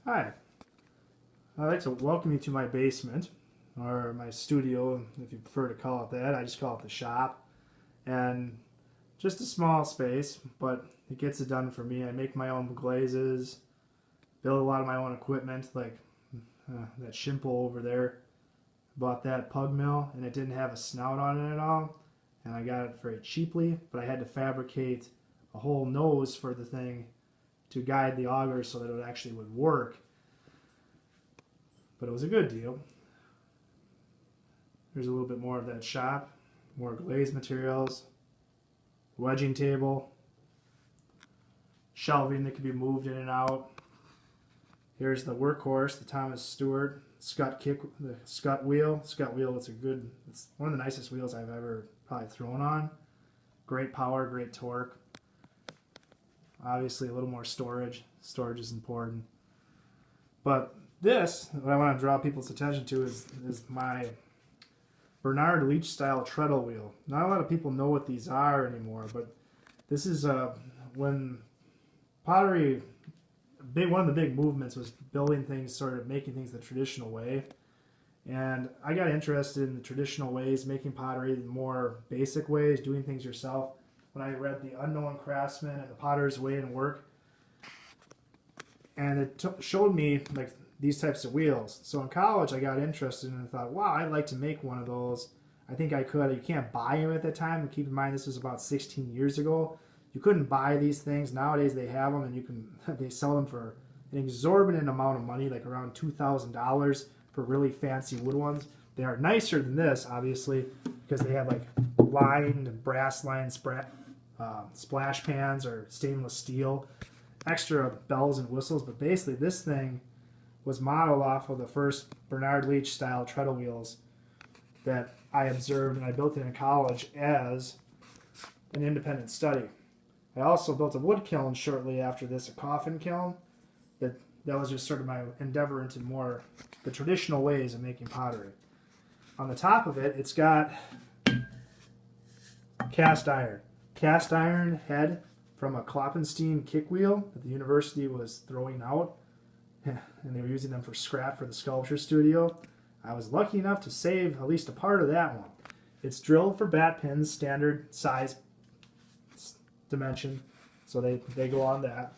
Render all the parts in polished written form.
Hi, I'd like to welcome you to my basement, or my studio, if you prefer to call it that. I just call it the shop. And just a small space, but it gets it done for me. I make my own glazes, build a lot of my own equipment, like that shimple over there. Bought that pug mill, and it didn't have a snout on it at all. And I got it very cheaply, but I had to fabricate a whole nose for the thing to guide the auger so that it actually would work. But it was a good deal. There's a little bit more of that shop, more glazed materials, wedging table, shelving that can be moved in and out. Here's the workhorse, the Thomas Stewart the Scott wheel. Scott wheel, it's one of the nicest wheels I've ever probably thrown on. Great power, great torque. Obviously a little more storage. Storage is important. But this, what I want to draw people's attention to is my Bernard Leach style treadle wheel. Not a lot of people know what these are anymore, but this is when pottery, one of the big movements was building things, sort of making things the traditional way. And I got interested in the traditional ways, making pottery the more basic ways, doing things yourself, when I read The Unknown Craftsman and the Potter's Way and Work. And it showed me like these types of wheels. So in college I got interested and I thought, wow, I'd like to make one of those. I think I could. You can't buy them at that time. And keep in mind this was about 16 years ago. You couldn't buy these things. Nowadays they have them and you can they sell them for an exorbitant amount of money, like around $2,000 for really fancy wood ones. They are nicer than this, obviously, because they have like lined brass lined splash pans or stainless steel, extra bells and whistles. But basically this thing was modeled off of the first Bernard Leach style treadle wheels that I observed, and I built it in college as an independent study. I also built a wood kiln shortly after this, a coffin kiln. That was just sort of my endeavor into more the traditional ways of making pottery. On the top of it, it's got cast iron head from a Kloppenstein kick wheel that the university was throwing out, and they were using them for scrap for the sculpture studio. I was lucky enough to save at least a part of that one. It's drilled for bat pins, standard size dimension, so they go on that.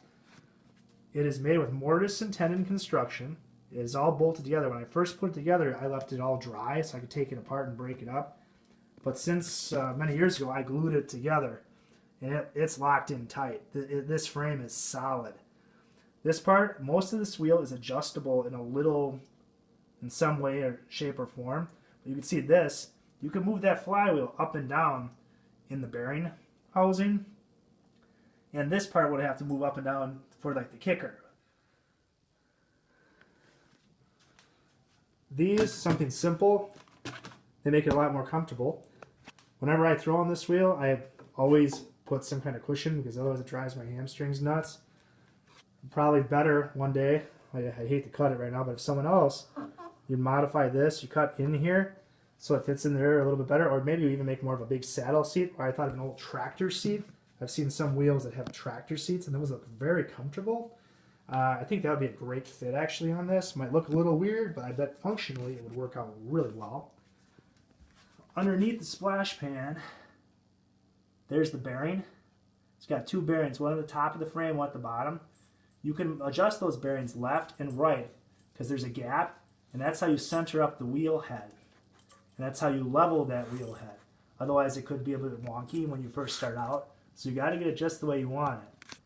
It is made with mortise and tenon construction. It is all bolted together. When I first put it together, I left it all dry so I could take it apart and break it up. But since many years ago, I glued it together, and it's locked in tight. This frame is solid. This part, most of this wheel is adjustable in some way or shape or form. But you can see this, you can move that flywheel up and down in the bearing housing. And this part would have to move up and down for like the kicker. These, something simple, they make it a lot more comfortable. Whenever I throw on this wheel, I always put some kind of cushion because otherwise it drives my hamstrings nuts. Probably better one day, I hate to cut it right now, but if someone else, you modify this, you cut in here so it fits in there a little bit better, or maybe you even make more of a big saddle seat, or I thought of an old tractor seat. I've seen some wheels that have tractor seats, and those look very comfortable. I think that would be a great fit actually on this. Might look a little weird, but I bet functionally it would work out really well. Underneath the splash pan, there's the bearing. It's got two bearings, one at the top of the frame, one at the bottom. You can adjust those bearings left and right because there's a gap, and that's how you center up the wheel head. And that's how you level that wheel head. Otherwise it could be a little bit wonky when you first start out. So you got to get it just the way you want it.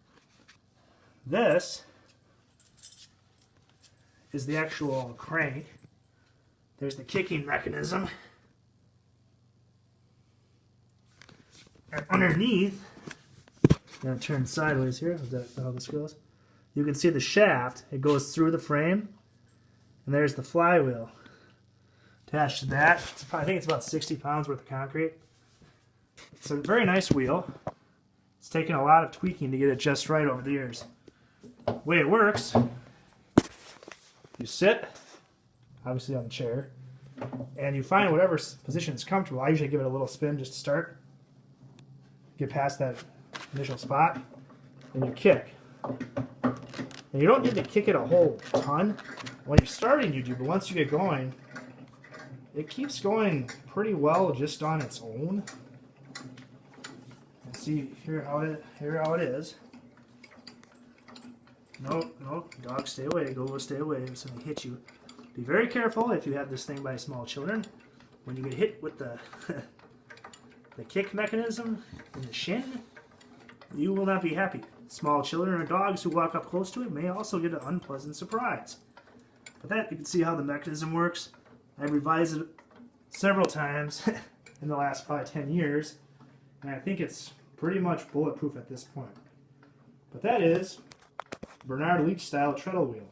This is the actual crank. There's the kicking mechanism. And underneath, I'm going to turn sideways here. Is that how this goes? You can see the shaft. It goes through the frame. And there's the flywheel attached to that. I think it's about 60 pounds worth of concrete. It's a very nice wheel. It's taken a lot of tweaking to get it just right over the years. The way it works, you sit, obviously on the chair, and you find whatever position is comfortable. I usually give it a little spin just to start, get past that initial spot, and you kick. And you don't need to kick it a whole ton when you're starting, you do, but once you get going, it keeps going pretty well just on its own. And see here how it is. No, dog, stay away. Go stay away. It's going to hit you. Be very careful if you have this thing by small children. When you get hit with the the kick mechanism in the shin, you will not be happy. Small children or dogs who walk up close to it may also get an unpleasant surprise. But that, you can see how the mechanism works. I've revised it several times in the last probably 10 years, and I think it's pretty much bulletproof at this point. But that is Bernard Leach style treadle wheel.